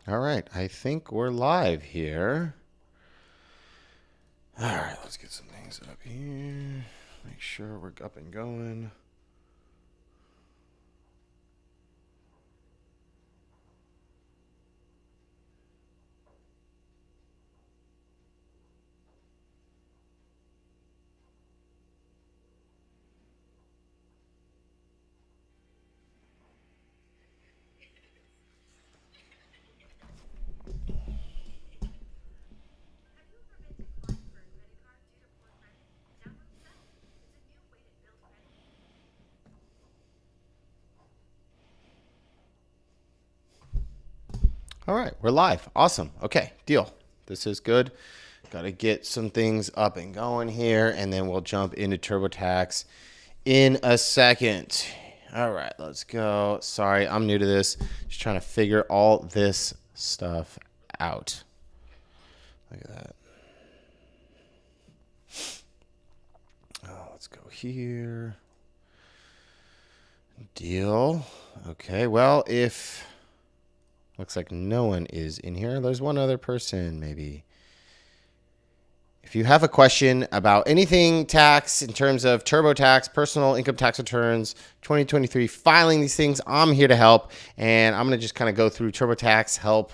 All right, I think we're live here. All right, let's get some things up here. Make sure we're up and going. All right, we're live. Awesome. Okay, deal. This is good. Got to get some things up and going here, and then we'll jump into TurboTax in a second. All right, let's go. Sorry, I'm new to this. Just trying to figure all this stuff out. Look at that. Oh, let's go here. Deal. Okay, well, if... Looks like no one is in here. There's one other person, maybe. If you have a question about anything tax in terms of TurboTax, personal income tax returns, 2023, filing these things, I'm here to help. And I'm going to just kind of go through TurboTax, help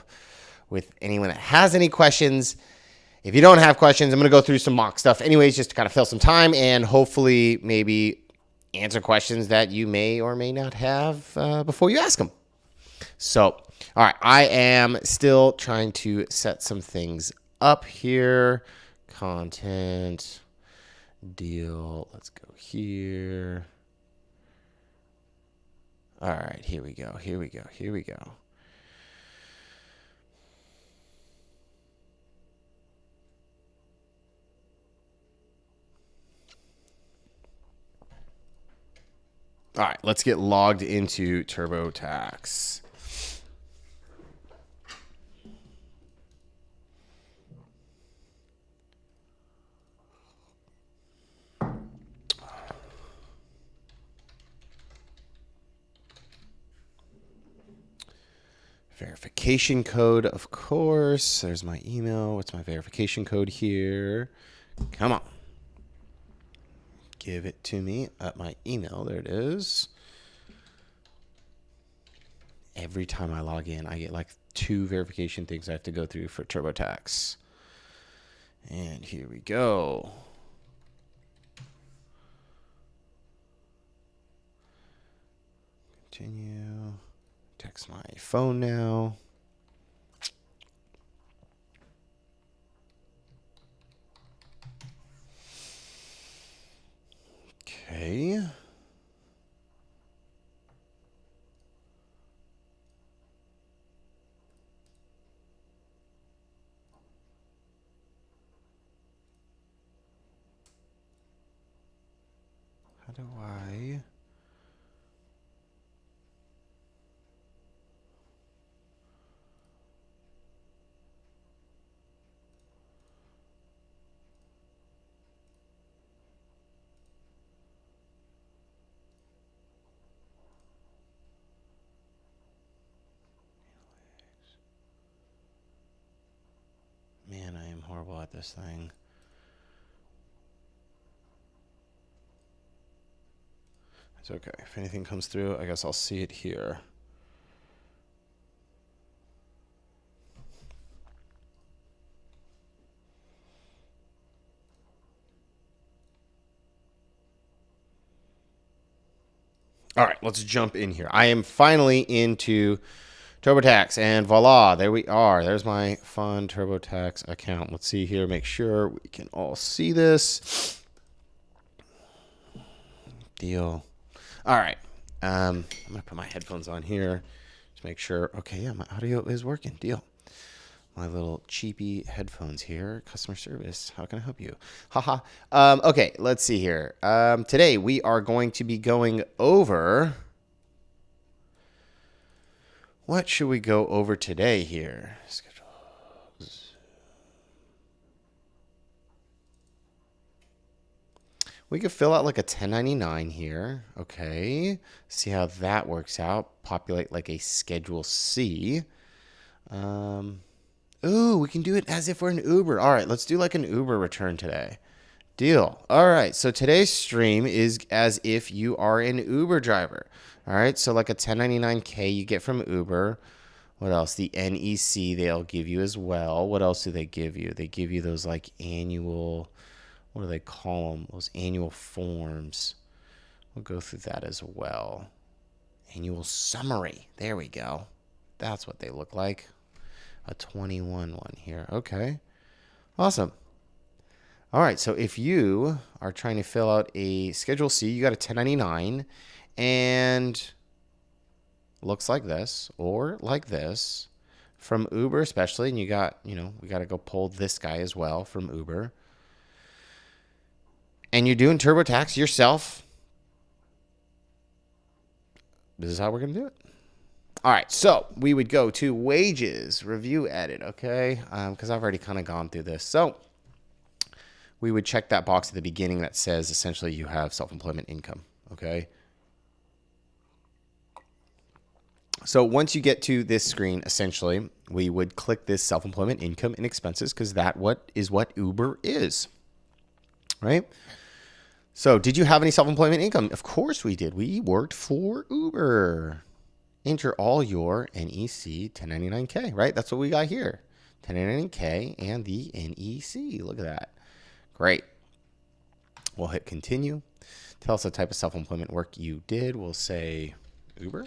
with anyone that has any questions. If you don't have questions, I'm going to go through some mock stuff anyways, just to kind of fill some time and hopefully maybe answer questions that you may or may not have before you ask them. So, all right, I am still trying to set some things up here. Content, deal, let's go here. All right, here we go, here we go, here we go. All right, let's get logged into TurboTax. Verification code, of course. There's my email. What's my verification code here? Come on. Give it to me at my email. There it is. Every time I log in, I get like 2 verification things I have to go through for TurboTax. And here we go. Continue. Text my phone now. Okay. How do I... Man, I am horrible at this thing. It's okay. If anything comes through, I guess I'll see it here. All right, let's jump in here. I am finally into TurboTax, and voila, there we are. There's my fun TurboTax account. Let's see here, make sure we can all see this. Deal. All right, I'm gonna put my headphones on here. Just make sure, okay, yeah, my audio is working. Deal. My little cheapy headphones here. Customer service. How can I help you? Haha. Okay, let's see here. Today we are going to be going over... What should we go over today here? Schedules. We could fill out like a 1099 here. Okay. See how that works out. Populate like a Schedule C. Ooh, we can do it as if we're an Uber. All right, let's do like an Uber return today. Deal. All right, so today's stream is as if you are an Uber driver. All right, so like a 1099K you get from Uber. What else? The NEC they'll give you as well. What else do they give you? They give you those like annual, what do they call them? Those annual forms. We'll go through that as well. Annual summary. There we go. That's what they look like. A 21 one here. Okay. Awesome. All right. So if you are trying to fill out a Schedule C, you got a 1099 and looks like this or like this from Uber especially. And you got, we got to go pull this guy as well from Uber. And you're doing TurboTax yourself. This is how we're going to do it. All right, so we would go to wages, review, edit, okay? Because I've already kind of gone through this. So we would check that box at the beginning that says essentially you have self-employment income, okay? So once you get to this screen, essentially, we would click this self-employment income and expenses because that is what Uber is, right? So did you have any self-employment income? Of course we did. We worked for Uber. Enter all your NEC 1099K, right? That's what we got here. 1099K and the NEC. Look at that. Great. We'll hit continue. Tell us the type of self-employment work you did. We'll say Uber.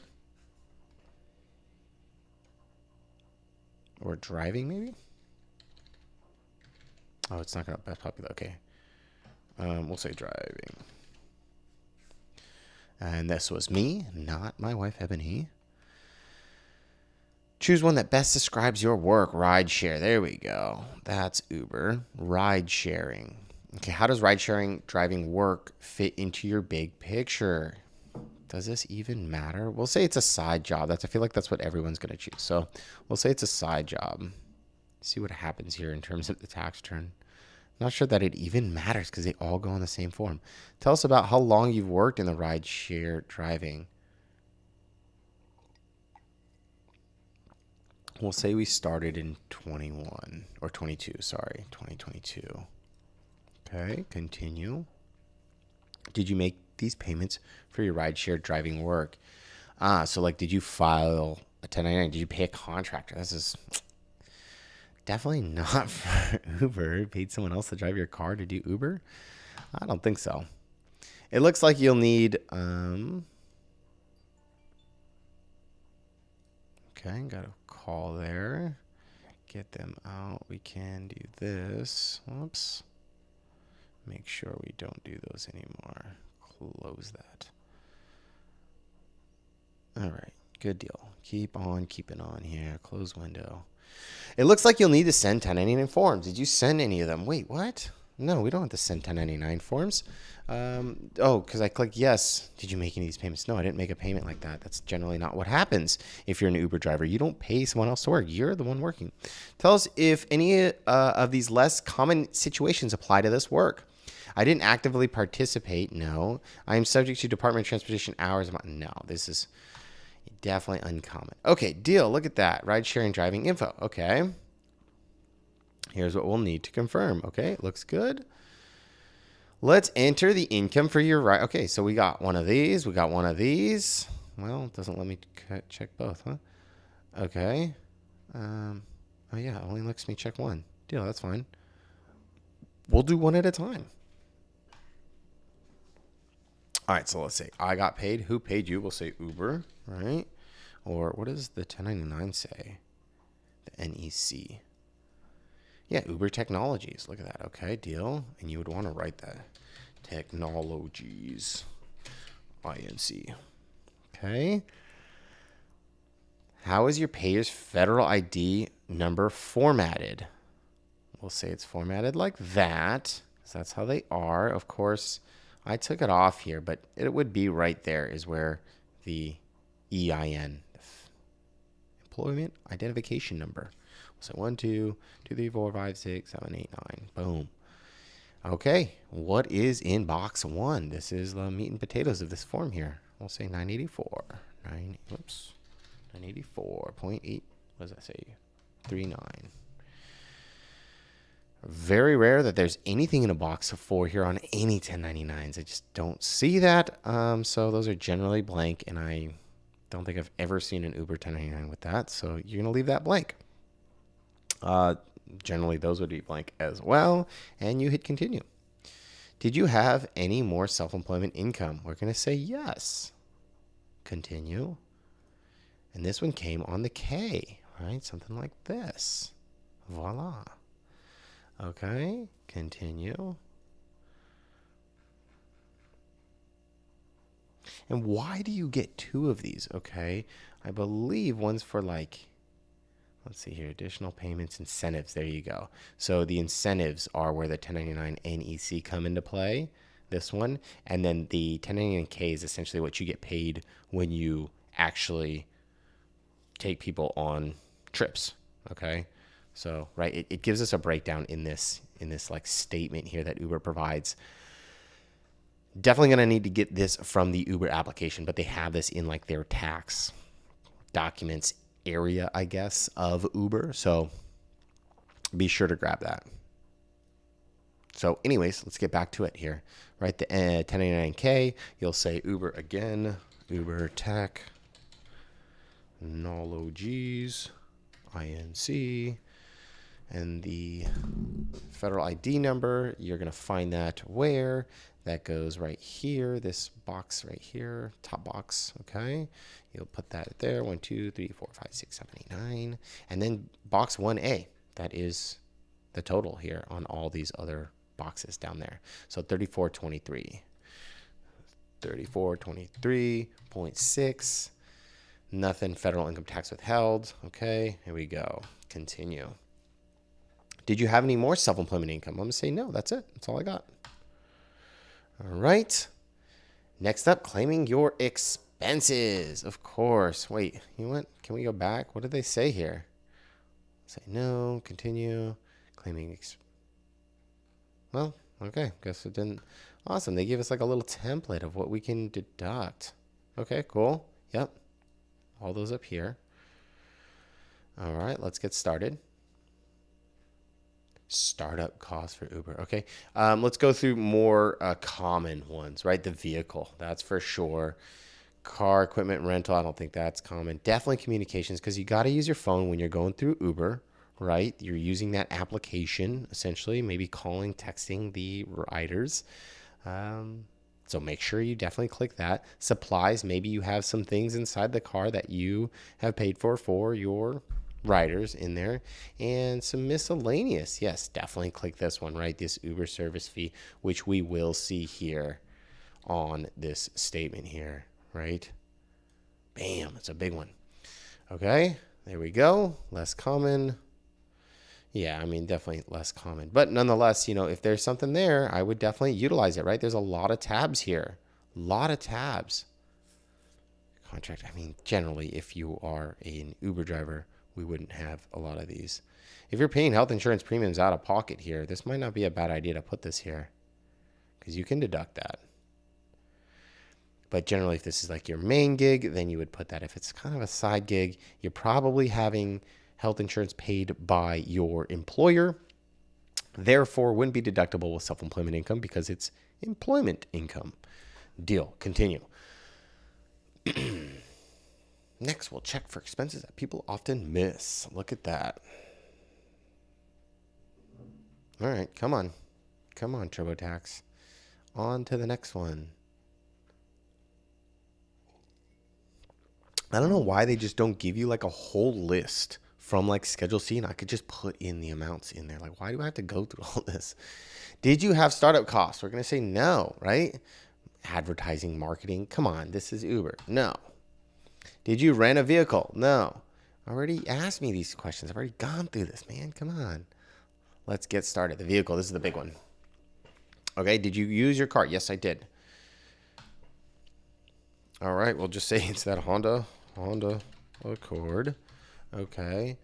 Or driving, maybe? Oh, it's not going to be popular. Okay. We'll say driving. And this was me, not my wife, Ebony. Choose one that best describes your work. Ride share. There we go. That's Uber. Ride sharing. Okay, how does ride sharing driving work fit into your big picture? Does this even matter? We'll say it's a side job. I feel like that's what everyone's going to choose. So we'll say it's a side job. See what happens here in terms of the tax return. Not sure that it even matters because they all go on the same form. Tell us about how long you've worked in the ride share driving. We'll say we started in 21 or 22, sorry, 2022. Okay, continue. Did you make these payments for your rideshare driving work? So like, did you file a 1099? Did you pay a contractor? This is definitely not for Uber. Paid someone else to drive your car to do Uber? I don't think so. It looks like you'll need, okay, got a call there. Get them out. We can do this. Whoops. Make sure we don't do those anymore. Close that. All right, good deal. Keep on keeping on here. Close window. It looks like you'll need to send 1099 forms. Did you send any of them? Wait, what? No, we don't have to send 1099 forms. Oh, because I clicked yes. Did you make any of these payments? No, I didn't make a payment like that. That's generally not what happens if you're an Uber driver. You don't pay someone else to work. You're the one working. Tell us if any of these less common situations apply to this work. I didn't actively participate. No. I am subject to Department of Transportation hours. No, this is definitely uncommon. Okay, deal. Look at that. Ride sharing driving info. Okay. Here's what we'll need to confirm. Okay, looks good. Let's enter the income for your ride. Okay, so we got one of these. We got one of these. Well, it doesn't let me check both, huh? Okay. Oh, yeah, it only lets me check one. Deal, that's fine. We'll do one at a time. All right, so let's say I got paid. Who paid you? We'll say Uber, right? Or what does the 1099 say? The NEC. Yeah, Uber Technologies. Look at that. Okay, deal. And you would want to write that. Technologies. INC. Okay. How is your payer's federal ID number formatted? We'll say it's formatted like that, because that's how they are. Of course, I took it off here, but it would be right there is where the EIN, employment identification number. So 1, 2, 2, 3, 4, 5, 6, 7, 8, 9. Boom. Okay. What is in box 1? This is the meat and potatoes of this form here. We'll say 984. 984.8. What does that say? 39. Very rare that there's anything in a box of 4 here on any 1099s. I just don't see that. So those are generally blank, and I don't think I've ever seen an Uber 1099 with that. So you're going to leave that blank. Generally, those would be blank as well. And you hit continue. Did you have any more self-employment income? We're going to say yes. Continue. And this one came on the K, right? Something like this. Voila. Okay, continue. And why do you get 2 of these? Okay, I believe one's for like, let's see here, additional payments, incentives. There you go. So the incentives are where the 1099 NEC come into play, this one. And then the 1099K is essentially what you get paid when you actually take people on trips, okay? So, right, it gives us a breakdown in this like statement here that Uber provides. Definitely going to need to get this from the Uber application, but they have this in like their tax documents area, I guess, of Uber. So be sure to grab that. So anyways, let's get back to it here, right? The 1099K, you'll say Uber again, Uber Technologies, INC. And the federal ID number, you're going to find that where? That goes right here, this box right here, top box, okay? You'll put that there, 1, 2, 3, 4, 5, 6, 7, 8, 9. And then box 1A, that is the total here on all these other boxes down there. So 3423. 3423.6. Nothing federal income tax withheld. Okay, here we go. Continue. Did you have any more self-employment income? I'm going to say no. That's it. That's all I got. All right. Next up, claiming your expenses. Of course. Wait, you went? Can we go back? What did they say here? Say no. Continue. Claiming. Well, okay. Guess it didn't. Awesome. They gave us like a little template of what we can deduct. Okay, cool. Yep. All those up here. All right. Let's get started. Startup costs for Uber. Okay. Let's go through more common ones, right? The vehicle, that's for sure. Car, equipment, rental, I don't think that's common. Definitely communications, because you got to use your phone when you're going through Uber, right? You're using that application, essentially, maybe calling, texting the riders. So make sure you definitely click that. Supplies, maybe you have some things inside the car that you have paid for your riders in there. And some miscellaneous, yes, definitely click this one, right? This Uber service fee, which we will see here on this statement here, right? Bam, it's a big one. Okay, there we go. Less common. Yeah, I mean, definitely less common, but nonetheless, if there's something there, I would definitely utilize it, right? There's a lot of tabs here, a lot of tabs. Contract, I mean, generally, if you are an Uber driver, we wouldn't have a lot of these. If you're paying health insurance premiums out of pocket here, this might not be a bad idea to put this here, because you can deduct that. But generally, if this is like your main gig, then you would put that. If it's kind of a side gig, you're probably having health insurance paid by your employer. Therefore, wouldn't be deductible with self-employment income because it's employment income. Deal. Continue. Next, we'll check for expenses that people often miss. Look at that. All right, come on. Come on, TurboTax. On to the next one. I don't know why they just don't give you like a whole list from like Schedule C, and I could just put in the amounts in there. Like, why do I have to go through all this? Did you have startup costs? We're going to say no, right? Advertising, marketing. Come on, this is Uber. No. Did you rent a vehicle? No. Already asked me these questions. I've already gone through this, man. Come on. Let's get started. The vehicle, this is the big one. Okay, did you use your car? Yes, I did. All right, we'll just say it's that Honda Accord. Okay,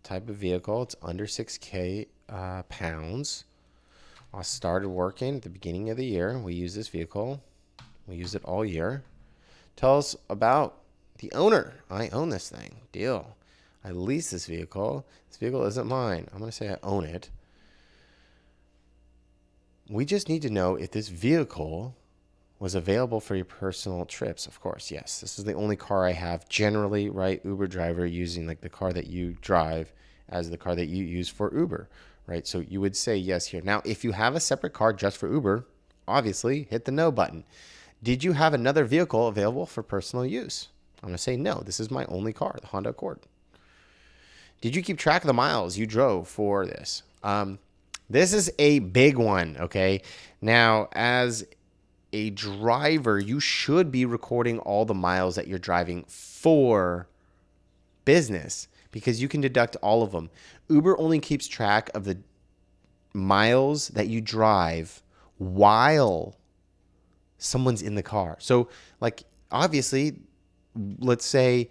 type of vehicle. It's under 6K pounds. I started working at the beginning of the year. We use this vehicle. We use it all year. Tell us about the owner. I own this thing. Deal. I lease this vehicle. This vehicle isn't mine. I'm going to say I own it. We just need to know if this vehicle was available for your personal trips. Of course, yes. This is the only car I have generally, right? Uber driver using like the car that you drive as the car that you use for Uber, right? So you would say yes here. Now, if you have a separate car just for Uber, obviously hit the no button. Did you have another vehicle available for personal use? I'm going to say no. This is my only car, the Honda Accord. Did you keep track of the miles you drove for this? This is a big one, okay? Now, as a driver, you should be recording all the miles that you're driving for business because you can deduct all of them. Uber only keeps track of the miles that you drive while someone's in the car. So, like, obviously, let's say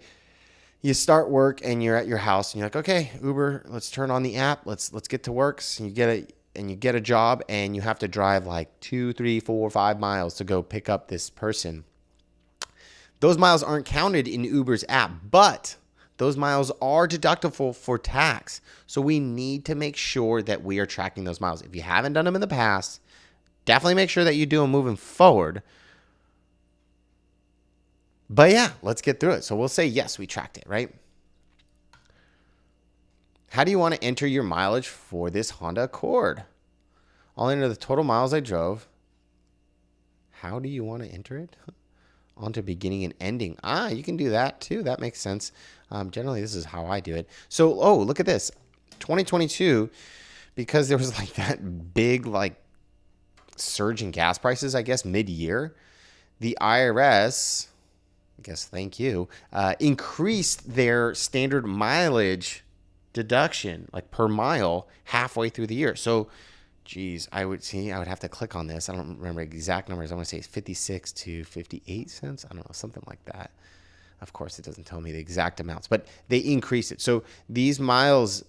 you start work and you're at your house and you're like, okay, Uber, let's turn on the app. Let's get to work. So you get a job and you have to drive like 2, 3, 4, 5 miles to go pick up this person. Those miles aren't counted in Uber's app, but those miles are deductible for tax. So we need to make sure that we are tracking those miles. If you haven't done them in the past, definitely make sure that you do them moving forward. But yeah, let's get through it. So we'll say, yes, we tracked it, right? How do you want to enter your mileage for this Honda Accord? I'll enter the total miles I drove. How do you want to enter it? Onto beginning and ending. You can do that too. That makes sense. Generally, this is how I do it. So, look at this. 2022, because there was like that big like surge in gas prices, I guess, mid-year, the IRS... I guess, thank you, increased their standard mileage deduction, like per mile, halfway through the year. So, geez, I would have to click on this. I don't remember exact numbers. I want to say it's 56 to 58 cents. I don't know, something like that. Of course, it doesn't tell me the exact amounts, but they increased it. So these miles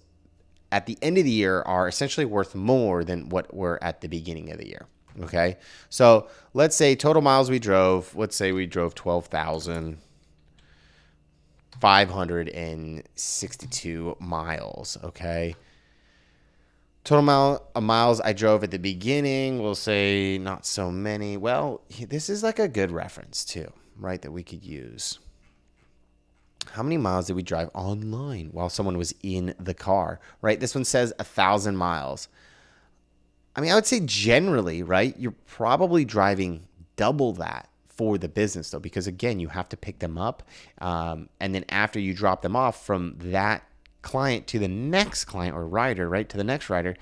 at the end of the year are essentially worth more than what were at the beginning of the year. Okay, so let's say total miles we drove. Let's say we drove 12,562 miles. Okay, total miles I drove at the beginning. We'll say not so many. Well, this is like a good reference too, right? That we could use. How many miles did we drive online while someone was in the car? Right. This one says 1,000 miles. I mean, I would say generally, right, you're probably driving double that for the business, though, because, again, you have to pick them up. And then after you drop them off from that client to the next client or rider, right, to the next rider,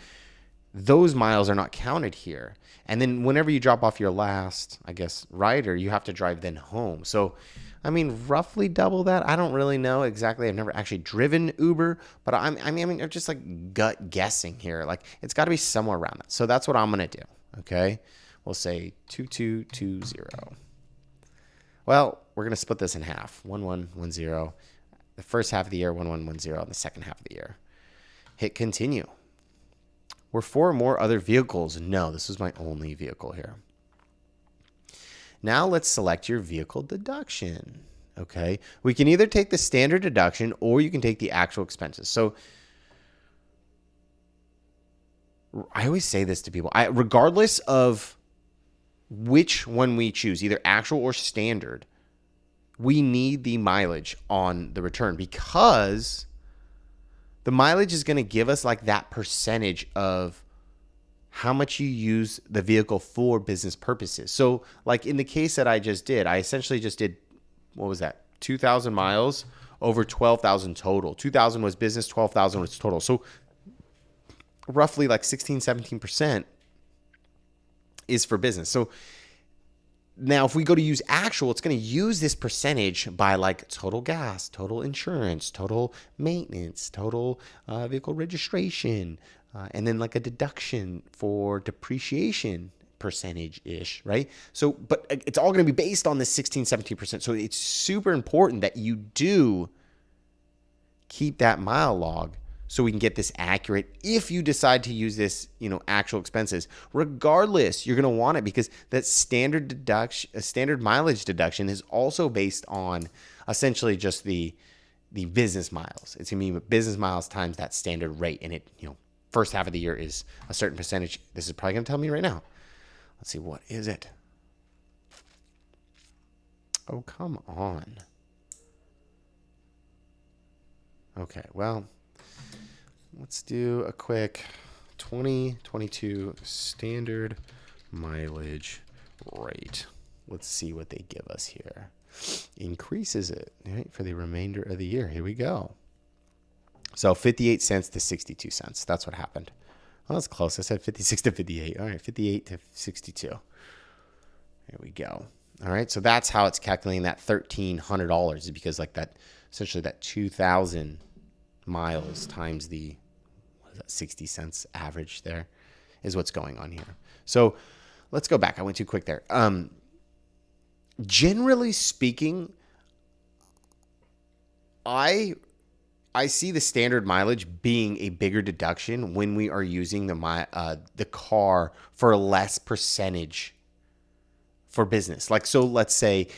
those miles are not counted here. And then whenever you drop off your last, I guess, rider, you have to drive then home. So, I mean, roughly double that. I don't really know exactly. I've never actually driven Uber, but I mean, I'm just like gut guessing here. Like it's got to be somewhere around that. So that's what I'm going to do. Okay. We'll say 2220. Well, we're going to split this in half. 1110. The first half of the year, 1110, and the second half of the year. Hit continue. Were 4 or more other vehicles? No, this was my only vehicle here. Now let's select your vehicle deduction. Okay. We can either take the standard deduction or you can take the actual expenses. So I always say this to people. Regardless of which one we choose, either actual or standard, we need the mileage on the return because the mileage is going to give us like that percentage of how much you use the vehicle for business purposes. So like in the case that I just did, I essentially just did, what was that? 2,000 miles over 12,000 total. 2,000 was business, 12,000 was total. So roughly like 16, 17% is for business. So now if we go to use actual, it's going to use this percentage by like total gas, total insurance, total maintenance, total vehicle registration, and then like a deduction for depreciation percentage-ish, right? So, but it's all going to be based on this 16, 17%. So it's super important that you do keep that mile log so we can get this accurate. If you decide to use this, actual expenses, regardless, you're going to want it because that standard mileage deduction is also based on essentially just the the business miles. It's going to be business miles times that standard rate. And it, first half of the year is a certain percentage. This is probably going to tell me right now. Let's see, what is it? Oh, come on. Okay, well, let's do a quick 2022 standard mileage rate. Let's see what they give us here. Increases it, right, for the remainder of the year. Here we go. So 58 cents to 62 cents. That's what happened. Well, that's close. I said 56 to 58. All right, 58 to 62. Here we go. All right, so that's how it's calculating that $1,300 is because like that, essentially that 2,000 miles times the, what is that, 60 cents average there is what's going on here. So let's go back. I went too quick there. Generally speaking, I see the standard mileage being a bigger deduction when we are using the car for less percentage for business. Like, so let's say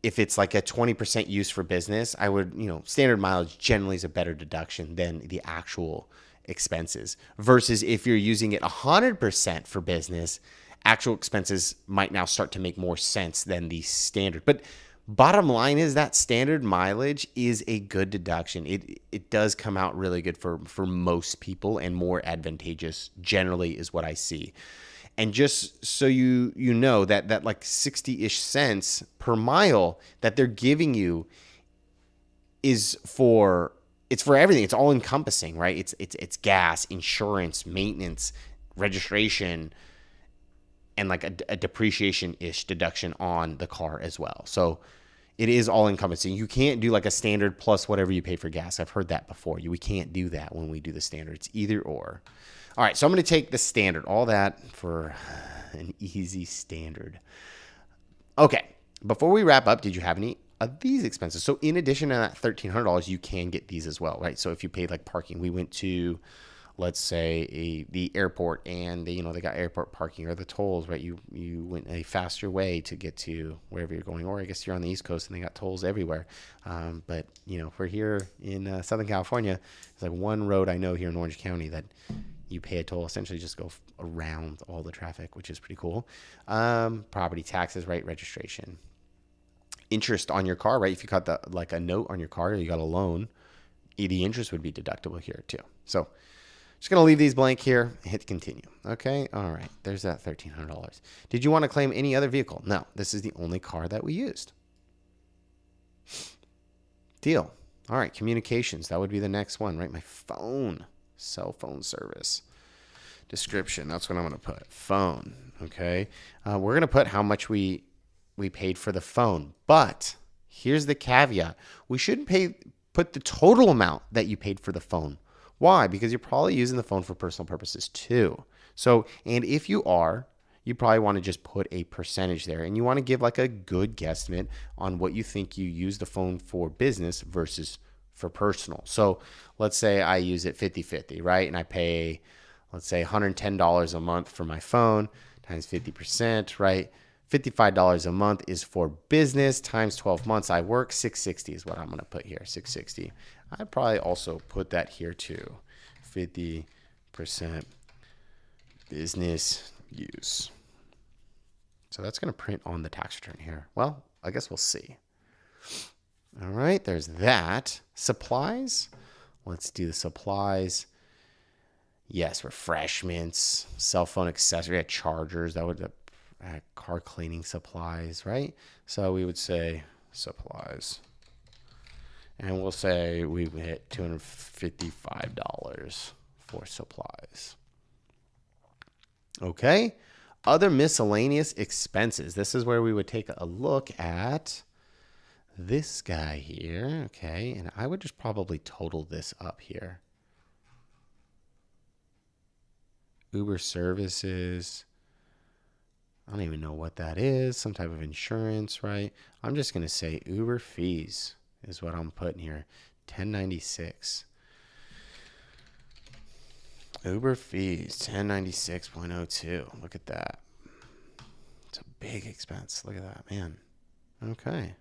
if it's like a 20% use for business, I would, standard mileage generally is a better deduction than the actual expenses versus if you're using it 100% for business, actual expenses might now start to make more sense than the standard. But bottom line is that standard mileage is a good deduction. It does come out really good for most people and more advantageous generally is what I see. And just so you know that like 60-ish cents per mile that they're giving you is for everything. It's all encompassing, right? It's gas, insurance, maintenance, registration, and like a depreciation-ish deduction on the car as well. So it is all encompassing. You can't do like a standard plus whatever you pay for gas. I've heard that before. We can't do that when we do the standard. It's either or. All right, so I'm going to take the standard, all that for an easy standard. Okay, before we wrap up, did you have any of these expenses? So in addition to that $1,300, you can get these as well, right? So if you paid like parking, we went to, let's say, the airport and they got airport parking or the tolls, right? You went a faster way to get to wherever you're going, or I guess you're on the East Coast and they got tolls everywhere. But for here in Southern California, it's like one road I know here in Orange County that you pay a toll, essentially just go around all the traffic, which is pretty cool. Property taxes, right? Registration. Interest on your car, right? If you got a note on your car or you got a loan, the interest would be deductible here too. So just going to leave these blank here and hit continue. Okay. All right. There's that $1,300. Did you want to claim any other vehicle? No, this is the only car that we used. Deal. All right. Communications. That would be the next one, right? My phone. Cell phone service. Description. That's what I'm going to put. Phone. Okay. We're going to put how much we paid for the phone. But here's the caveat. We shouldn't put the total amount that you paid for the phone. Why? Because you're probably using the phone for personal purposes too. So, and if you are, you probably want to just put a percentage there and you want to give like a good guesstimate on what you think you use the phone for business versus for personal. So let's say I use it 50-50, right? And I pay, let's say $110 a month for my phone times 50%, right? $55 a month is for business times 12 months. I work $660 is what I'm going to put here. $660. I'd probably also put that here too. 50% business use. So that's going to print on the tax return here. Well, I guess we'll see. All right, there's that. Supplies. Let's do the supplies. Yes, refreshments, cell phone accessory, chargers. That would car cleaning supplies, right? So we would say supplies. And we'll say we hit $255 for supplies. Okay. Other miscellaneous expenses. This is where we would take a look at this guy here. Okay. And I would just probably total this up here. Uber services. I don't even know what that is. Some type of insurance, right? I'm just going to say Uber fees is what I'm putting here. $10.96. Uber fees, $10.96.02. Look at that. It's a big expense. Look at that, man. Okay.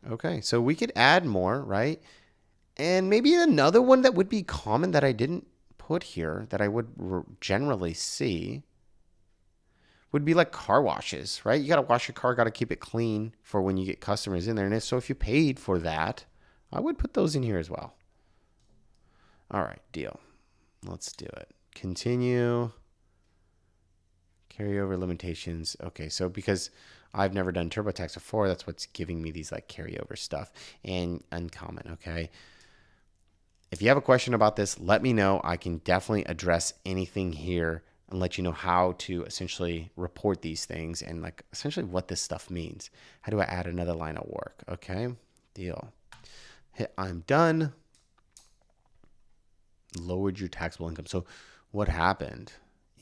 Okay, so we could add more, right? And maybe another one that would be common that I didn't put here that I would generally see would be like car washes, right? You got to wash your car, got to keep it clean for when you get customers in there. And so if you paid for that, I would put those in here as well. All right, deal. Let's do it. Continue. Carryover limitations. Okay, so because I've never done TurboTax before, that's what's giving me these like carryover stuff and uncommon. Okay. If you have a question about this, let me know. I can definitely address anything here and let you know how to essentially report these things and like essentially what this stuff means. How do I add another line of work? Okay, deal. Hit I'm done. Lowered your taxable income. So what happened?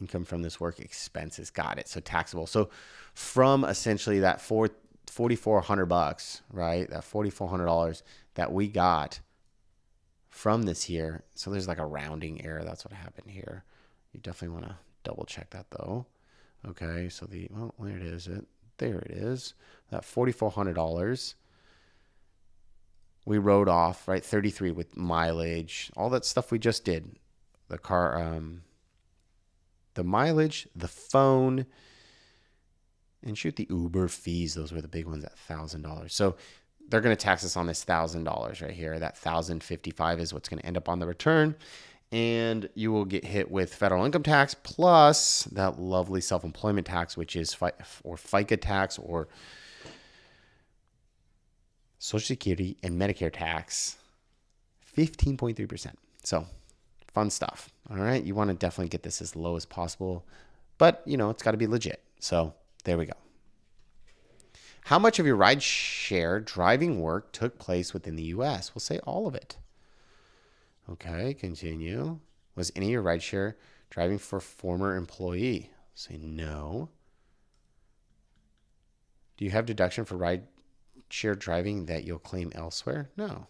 Income from this work, expenses. Got it. So taxable. So from essentially that $4,400, right? That $4,400 that we got from this here. So there's like a rounding error. That's what happened here. You definitely want to double check that though. Okay, so there it is. There it is. That $4,400 we wrote off, right? 33 with mileage, all that stuff we just did. The car, the mileage, the phone, and shoot, the Uber fees. Those were the big ones at $1,000. So they're going to tax us on this $1,000 right here. That $1,055 is what's going to end up on the return. And you will get hit with federal income tax plus that lovely self-employment tax, which is FICA tax or Social Security and Medicare tax, 15.3%. So fun stuff. All right. You want to definitely get this as low as possible, but it's got to be legit. So there we go. How much of your rideshare driving work took place within the U.S.? We'll say all of it. Okay, continue. Was any of your rideshare driving for former employee? Say no. Do you have deduction for rideshare driving that you'll claim elsewhere? No.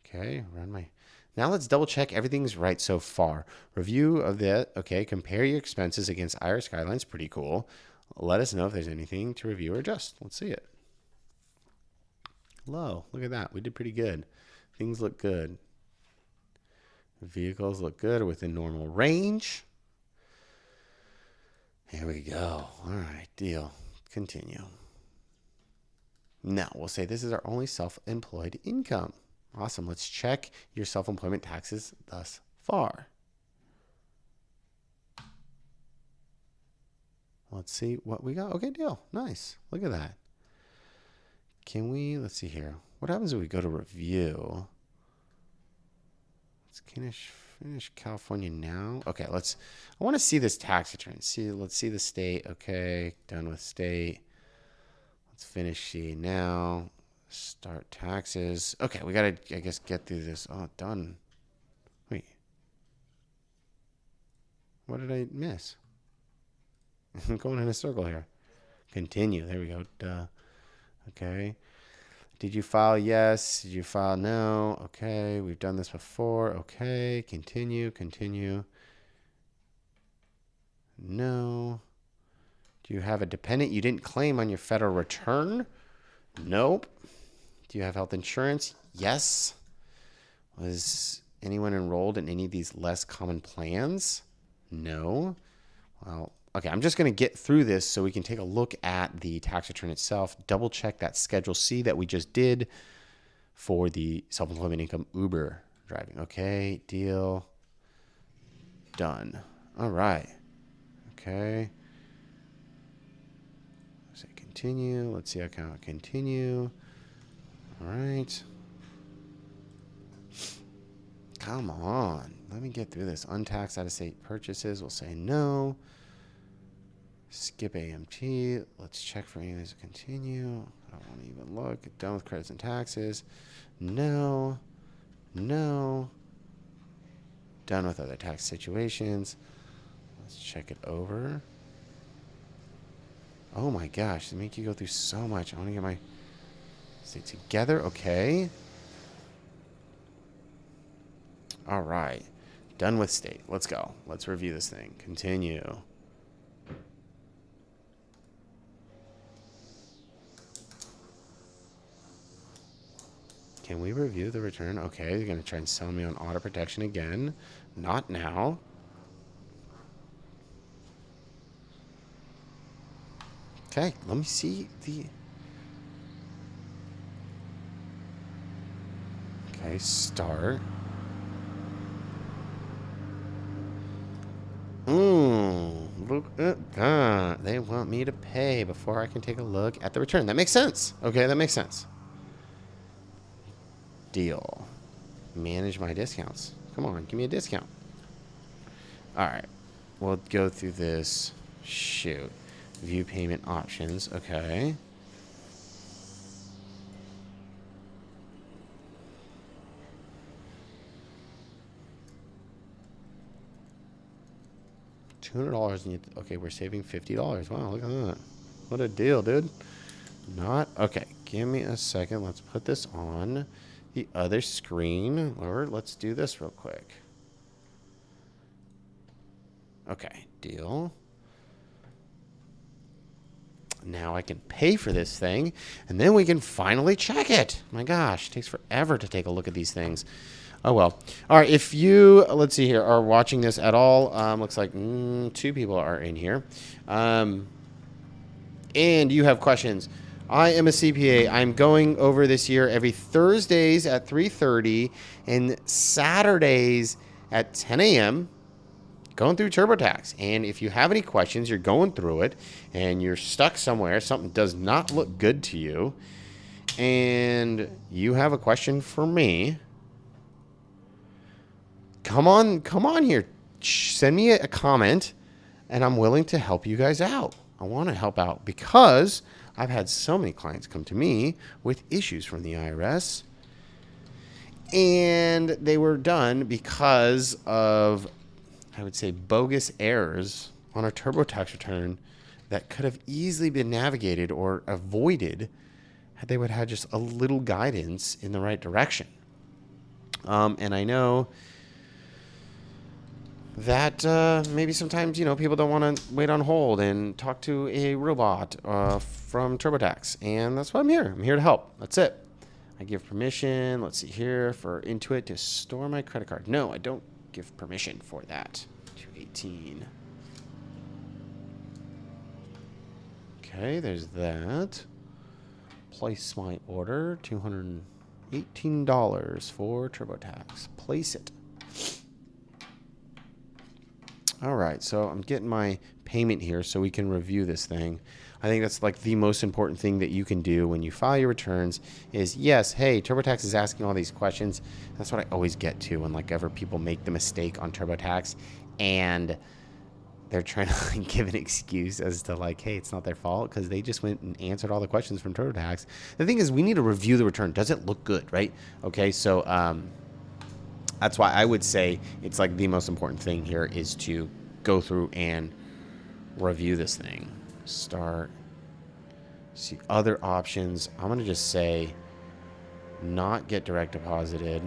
Okay, Now let's double check everything's right so far. Review of that. Okay, compare your expenses against IRS guidelines. Pretty cool. Let us know if there's anything to review or adjust. Let's see it. Low. Look at that. We did pretty good. Things look good. Vehicles look good within normal range. Here we go. All right, deal. Continue. Now we'll say this is our only self-employed income. Awesome. Let's check your self-employment taxes thus far. Let's see what we got. Okay, deal. Nice. Look at that. Let's see here. What happens if we go to review? Let's finish California now. Okay, I want to see this tax return. Let's see the state. Okay, done with state. Let's finish C now. Start taxes. Okay, we got to, I guess, get through this. Oh, done. Wait. What did I miss? I'm going in a circle here. Continue. There we go. Duh. Okay. Did you file? Yes. Did you file? No. Okay. We've done this before. Okay. Continue. No. Do you have a dependent you didn't claim on your federal return? Nope. Do you have health insurance? Yes. Was anyone enrolled in any of these less common plans? No. Well, okay, I'm just going to get through this so we can take a look at the tax return itself, double check that Schedule C that we just did for the self-employment income Uber driving. Okay, deal. Done. All right. Okay. Say continue. Let's see how can I continue. All right. Come on. Let me get through this. Untaxed out-of-state purchases. We'll say no. Skip AMT. Let's check for any of these. Continue. I don't want to even look. Done with credits and taxes. No. No. Done with other tax situations. Let's check it over. Oh my gosh. They make you go through so much. I want to get my state together. Okay. All right. Done with state. Let's go. Let's review this thing. Continue. Can we review the return? Okay, you're going to try and sell me on auto protection again. Not now. Okay, let me see the... Okay, start. Look at that. They want me to pay before I can take a look at the return. That makes sense. Okay, that makes sense. Deal. Manage my discounts. Come on, give me a discount. All right. We'll go through this. Shoot. View payment options. Okay. $200 and okay, we're saving $50. Wow, look at that. What a deal, dude. Not okay. Give me a second. Let's put this on the other screen, or let's do this real quick. Okay, deal. Now I can pay for this thing, and then we can finally check it. My gosh, it takes forever to take a look at these things. Oh, well. All right, if you, let's see here, are watching this at all, looks like 2 people are in here, and you have questions. I am a CPA. I'm going over this year every Thursdays at 3:30 and Saturdays at 10 a.m., going through TurboTax. And if you have any questions, you're going through it, and you're stuck somewhere, something does not look good to you, and you have a question for me, come on here. Send me a comment, and I'm willing to help you guys out. I want to help out because I've had so many clients come to me with issues from the IRS, and they were done because of, I would say, bogus errors on a TurboTax return that could have easily been navigated or avoided had they would have just a little guidance in the right direction. And I know that maybe sometimes, people don't want to wait on hold and talk to a robot from TurboTax. And that's why I'm here. I'm here to help. That's it. I give permission, let's see here, for Intuit to store my credit card. No, I don't give permission for that. 218. Okay, there's that. Place my order. $218 for TurboTax. Place it. All right, so I'm getting my payment here so we can review this thing. I think that's like the most important thing that you can do when you file your returns is, yes, hey, TurboTax is asking all these questions. That's what I always get to when like ever people make the mistake on TurboTax and they're trying to like, give an excuse as to like, hey, it's not their fault because they just went and answered all the questions from TurboTax. The thing is, we need to review the return. Does it look good, right? Okay, so that's why I would say it's like the most important thing here is to go through and review this thing. Start. See other options. I'm going to just say not get direct deposited.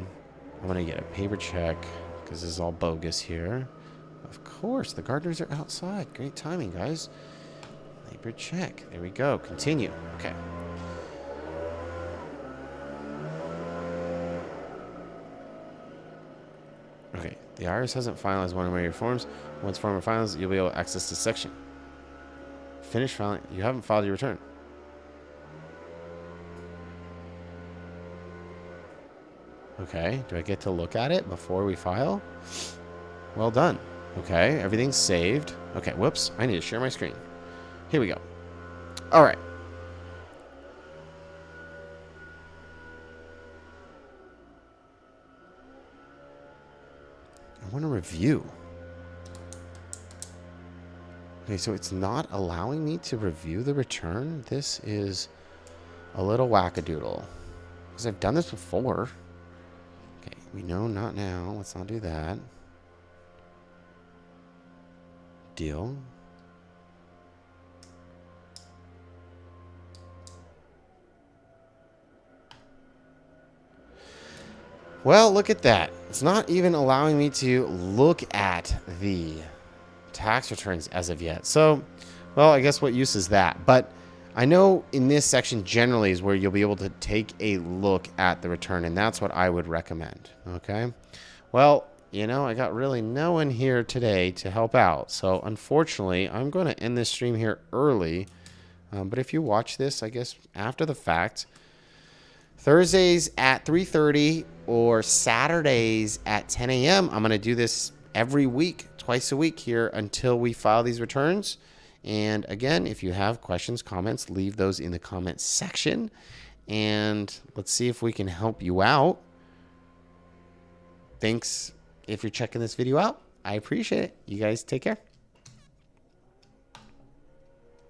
I'm going to get a paper check because this is all bogus here. Of course, the gardeners are outside. Great timing, guys. Paper check. There we go. Continue. Okay. Okay, the IRS hasn't finalized one of your forms. Once form is finalized, you'll be able to access this section. Finish filing. You haven't filed your return. Okay, do I get to look at it before we file? Well done. Okay, everything's saved. Okay, whoops, I need to share my screen. Here we go. All right. I want to review. Okay, so it's not allowing me to review the return. This is a little wackadoodle. Because I've done this before. Okay, we know not now. Let's not do that. Deal. Well, look at that. It's not even allowing me to look at the tax returns as of yet. So, well, I guess what use is that? But I know in this section generally is where you'll be able to take a look at the return, and that's what I would recommend. Okay. Well, I got really no one here today to help out. So unfortunately, I'm going to end this stream here early. But if you watch this, I guess, after the fact, Thursdays at 3:30 or Saturdays at 10 a.m., I'm going to do this every week, twice a week here until we file these returns. And again, if you have questions, comments, leave those in the comments section. And let's see if we can help you out. Thanks if you're checking this video out. I appreciate it. You guys take care.